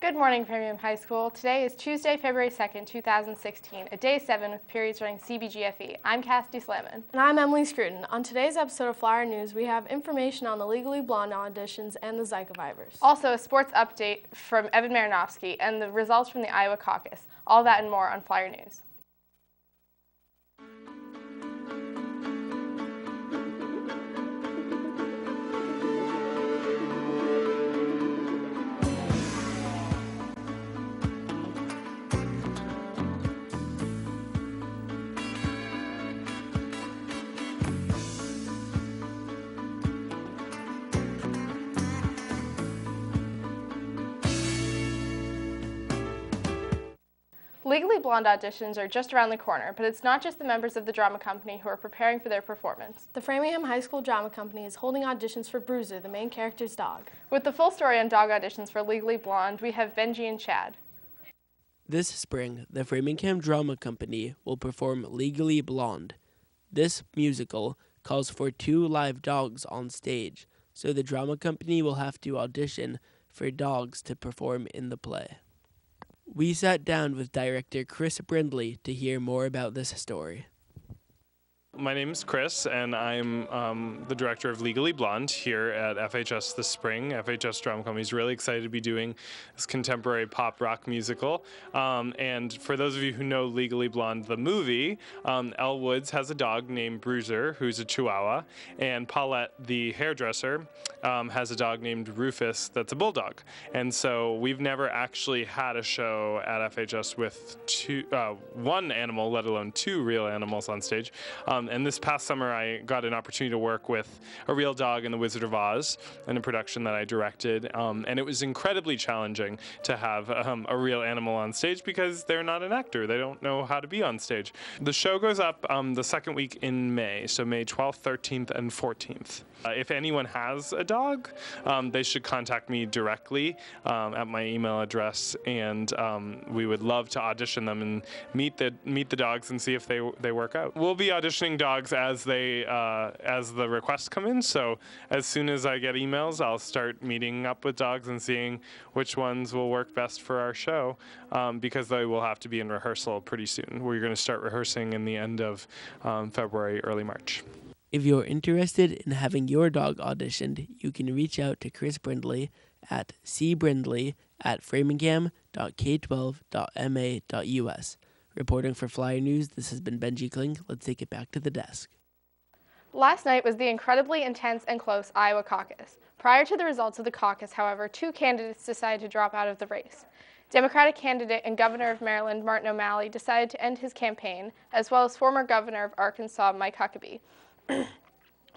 Good morning, Framingham High School. Today is Tuesday, February 2nd, 2016, a day 7 with periods running CBGFE. I'm Cassidy Slamman. And I'm Emily Scruton. On today's episode of Flyer News, we have information on the Legally Blonde auditions and the Zika virus. Also, a sports update from Evan Marinofsky and the results from the Iowa caucus. All that and more on Flyer News. Legally Blonde auditions are just around the corner, but it's not just the members of the drama company who are preparing for their performance. The Framingham High School Drama Company is holding auditions for Bruiser, the main character's dog. With the full story on dog auditions for Legally Blonde, we have Benji and Chad. This spring, the Framingham Drama Company will perform Legally Blonde. This musical calls for 2 live dogs on stage, so the drama company will have to audition for dogs to perform in the play. We sat down with director Chris Brindley to hear more about this story. My name is Chris, and I'm the director of Legally Blonde here at FHS this spring. FHS Drama Company is really excited to be doing this contemporary pop rock musical. And for those of you who know Legally Blonde, the movie, Elle Woods has a dog named Bruiser, who's a Chihuahua, and Paulette, the hairdresser, has a dog named Rufus that's a bulldog. And so we've never actually had a show at FHS with one animal, let alone 2 real animals on stage. And this past summer, I got an opportunity to work with a real dog in The Wizard of Oz in a production that I directed. And it was incredibly challenging to have a real animal on stage because they're not an actor. They don't know how to be on stage. The show goes up the second week in May, so May 12th, 13th, and 14th. If anyone has a dog, they should contact me directly at my email address, and we would love to audition them and meet the dogs and see if they work out. We'll be auditioning dogs as the requests come in. So as soon as I get emails, I'll start meeting up with dogs and seeing which ones will work best for our show, because they will have to be in rehearsal pretty soon. We're going to start rehearsing in the end of February, early March. If you're interested in having your dog auditioned, you can reach out to Chris Brindley at cbrindley@framingham.k12.ma.us. Reporting for Flyer News, this has been Benji Kling. Let's take it back to the desk. Last night was the incredibly intense and close Iowa caucus. Prior to the results of the caucus, however, 2 candidates decided to drop out of the race. Democratic candidate and governor of Maryland, Martin O'Malley, decided to end his campaign, as well as former governor of Arkansas, Mike Huckabee.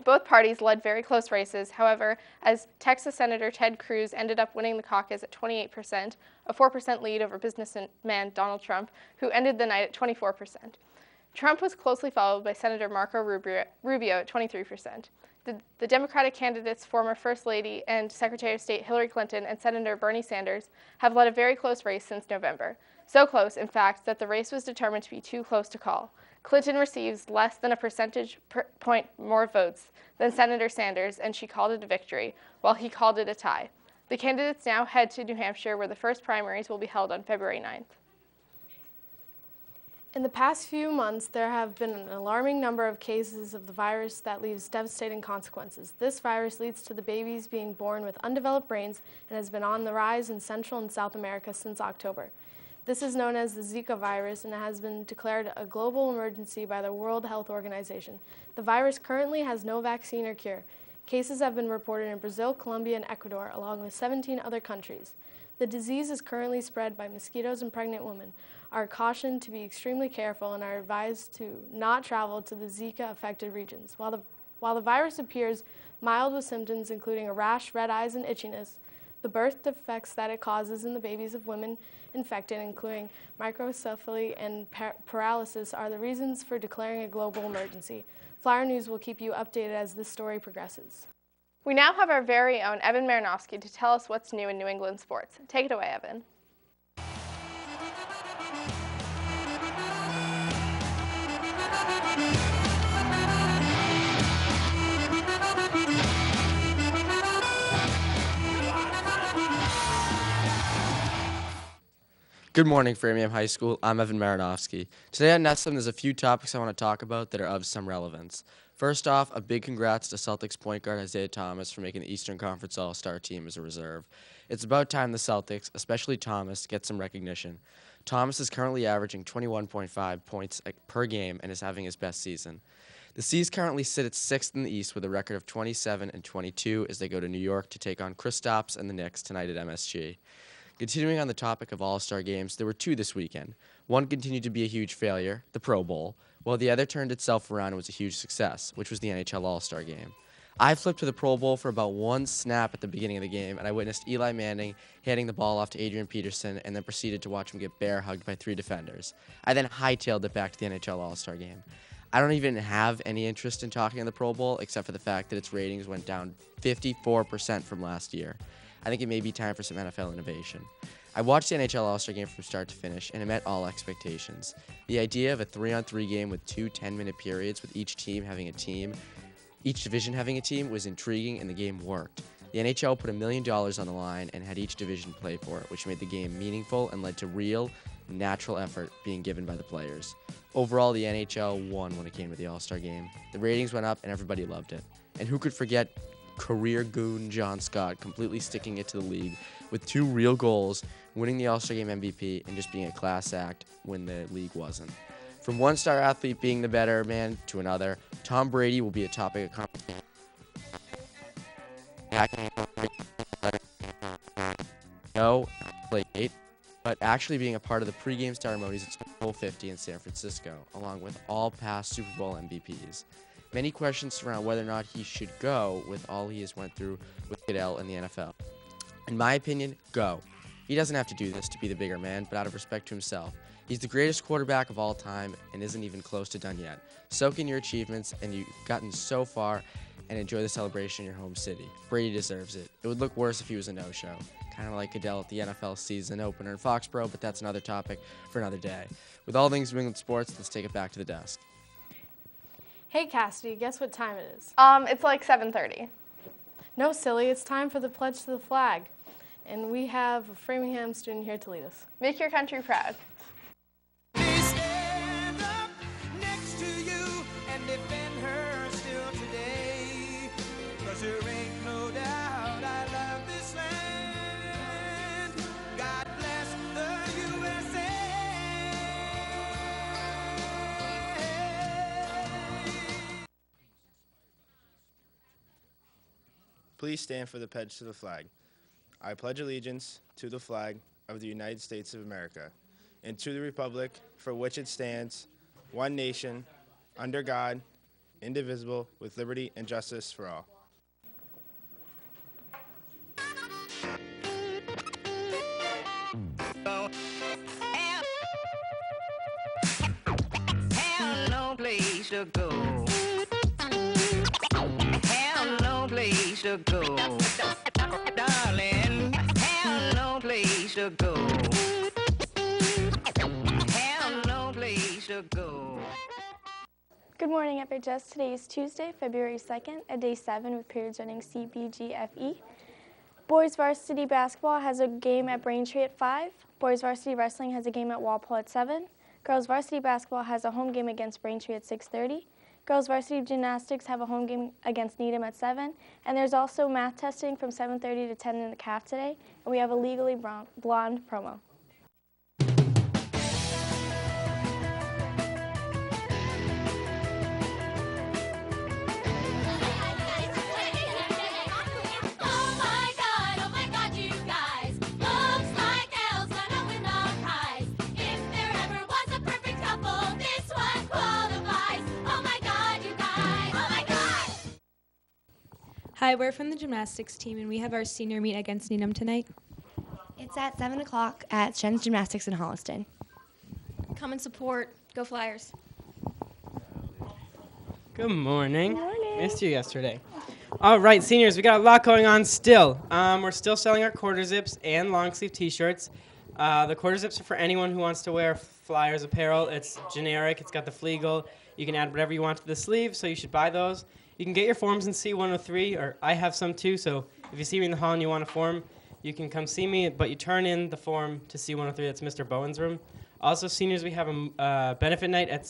Both parties led very close races, however, as Texas Senator Ted Cruz ended up winning the caucus at 28%, a 4% lead over businessman Donald Trump, who ended the night at 24%. Trump was closely followed by Senator Marco Rubio at 23%. The Democratic candidates, former First Lady and Secretary of State Hillary Clinton and Senator Bernie Sanders, have led a very close race since November. So close, in fact, that the race was determined to be too close to call. Clinton receives less than a percentage point more votes than Senator Sanders, and she called it a victory, while he called it a tie. The candidates now head to New Hampshire, where the first primaries will be held on February 9th. In the past few months, there have been an alarming number of cases of the virus that leaves devastating consequences. This virus leads to the babies being born with undeveloped brains and has been on the rise in Central and South America since October. This is known as the Zika virus and has been declared a global emergency by the World Health Organization. The virus currently has no vaccine or cure. Cases have been reported in Brazil, Colombia, and Ecuador, along with 17 other countries. The disease is currently spread by mosquitoes, and pregnant women are cautioned to be extremely careful and are advised to not travel to the Zika-affected regions. While the virus appears mild with symptoms including a rash, red eyes, and itchiness, the birth defects that it causes in the babies of women infected, including microcephaly and paralysis, are the reasons for declaring a global emergency. Flyer News will keep you updated as this story progresses. We now have our very own Evan Marinofsky to tell us what's new in New England sports. Take it away, Evan. Good morning, Framingham High School. I'm Evan Maranofsky. Today on Nestlin, there's a few topics I want to talk about that are of some relevance. First off, a big congrats to Celtics point guard Isaiah Thomas for making the Eastern Conference All-Star team as a reserve. It's about time the Celtics, especially Thomas, get some recognition. Thomas is currently averaging 21.5 points per game and is having his best season. The C's currently sit at 6th in the East with a record of 27-22 as they go to New York to take on Kristaps and the Knicks tonight at MSG. Continuing on the topic of All-Star games, there were two this weekend. One continued to be a huge failure, the Pro Bowl, while the other turned itself around and was a huge success, which was the NHL All-Star game. I flipped to the Pro Bowl for about one snap at the beginning of the game, and I witnessed Eli Manning handing the ball off to Adrian Peterson and then proceeded to watch him get bear hugged by 3 defenders. I then hightailed it back to the NHL All-Star game. I don't even have any interest in talking on the Pro Bowl, except for the fact that its ratings went down 54% from last year. I think it may be time for some NFL innovation. I watched the NHL All-Star game from start to finish, and it met all expectations. The idea of a 3-on-3 game with 2 10-minute periods with each division having a team was intriguing, and the game worked. The NHL put $1 million on the line and had each division play for it, which made the game meaningful and led to real, natural effort being given by the players. Overall, the NHL won when it came to the All-Star game. The ratings went up, and everybody loved it. And who could forget career goon John Scott completely sticking it to the league with 2 real goals, winning the All-Star Game MVP, and just being a class act when the league wasn't. From one star athlete being the better man to another, Tom Brady will be a topic of conversation. No, play 8, but actually being a part of the pregame ceremonies at Super Bowl 50 in San Francisco, along with all past Super Bowl MVPs. Many questions surround whether or not he should go with all he has went through with Goodell in the NFL. In my opinion, go. He doesn't have to do this to be the bigger man, but out of respect to himself. He's the greatest quarterback of all time and isn't even close to done yet. Soak in your achievements, and you've gotten so far, and enjoy the celebration in your home city. Brady deserves it. It would look worse if he was a no-show. Kind of like Goodell at the NFL season opener in Foxborough, but that's another topic for another day. With all things New England sports, let's take it back to the desk. Hey, Cassidy, guess what time it is? It's like 7:30. No, silly, it's time for the pledge to the flag. And we have a Framingham student here to lead us. Make your country proud. Stand up next to you and defend her still today. 'Cause there ain't no doubt I love this land. God bless the USA. Please stand for the pledge to the flag. I pledge allegiance to the flag of the United States of America and to the republic for which it stands, one nation, under God, indivisible, with liberty and justice for all. Have no place to go. Have no place to go. Darling, have no place to go. Have no place to go. Good morning, FHS. Today is Tuesday, February 2nd, at day 7 with periods running C, B, G, F, E. Boys varsity basketball has a game at Braintree at 5. Boys varsity wrestling has a game at Walpole at 7. Girls varsity basketball has a home game against Braintree at 6:30. Girls varsity gymnastics have a home game against Needham at 7. And there's also math testing from 7:30 to 10 in the CAF today. And we have a Legally Blonde promo. Hi, we're from the gymnastics team, and we have our senior meet against Needham tonight. It's at 7 o'clock at Shen's Gymnastics in Holliston. Come and support. Go Flyers. Good morning. Missed you yesterday. All right, seniors, we got a lot going on still. We're still selling our quarter zips and long sleeve t-shirts. The quarter zips are for anyone who wants to wear Flyers apparel. It's generic. It's got the Fleagle. You can add whatever you want to the sleeve, so you should buy those. You can get your forms in C103, or I have some too, so if you see me in the hall and you want a form, you can come see me, but you turn in the form to C103. That's Mr. Bowen's room. Also, seniors, we have a benefit night at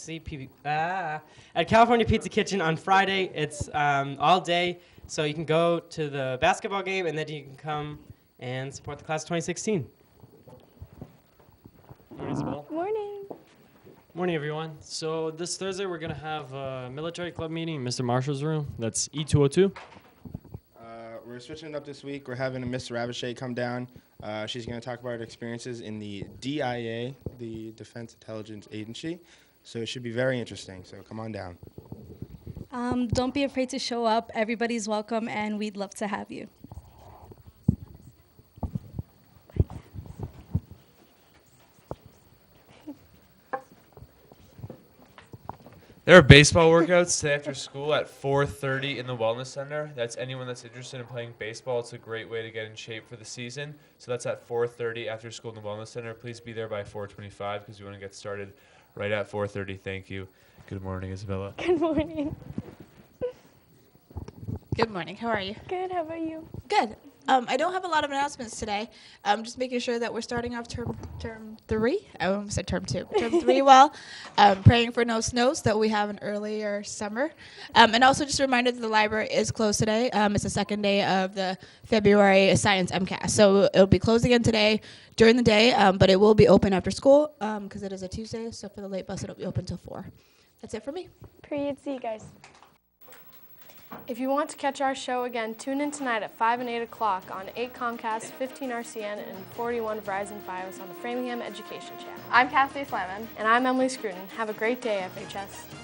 at California Pizza Kitchen on Friday. It's all day, so you can go to the basketball game, and then you can come and support the class of 2016. Morning, Isabel. Morning. Morning, everyone. So this Thursday, we're going to have a military club meeting in Mr. Marshall's room. That's E202. We're switching it up this week. We're having Miss Ravichet come down. She's going to talk about her experiences in the DIA, the Defense Intelligence Agency. So it should be very interesting. So come on down. Don't be afraid to show up. Everybody's welcome, and we'd love to have you. There are baseball workouts today after school at 4:30 in the Wellness Center. That's anyone that's interested in playing baseball. It's a great way to get in shape for the season. So that's at 4:30 after school in the Wellness Center. Please be there by 4:25 because we want to get started right at 4:30. Thank you. Good morning, Isabella. Good morning. Good morning. How are you? Good. How about you? Good. I don't have a lot of announcements today. Just making sure that we're starting off term 3. I almost said term 2. Term 3 well. Praying for no snow so that we have an earlier summer. And also just a reminder that the library is closed today. It's the second day of the February Science MCAS. So it'll be closed again today during the day, but it will be open after school because it is a Tuesday. So for the late bus, it'll be open till 4. That's it for me. Period. See you guys. If you want to catch our show again, tune in tonight at 5 and 8 o'clock on 8 Comcast, 15 RCN, and 41 Verizon Fios on the Framingham Education Channel. I'm Cassidy Slamon. And I'm Emily Scruton. Have a great day, FHS.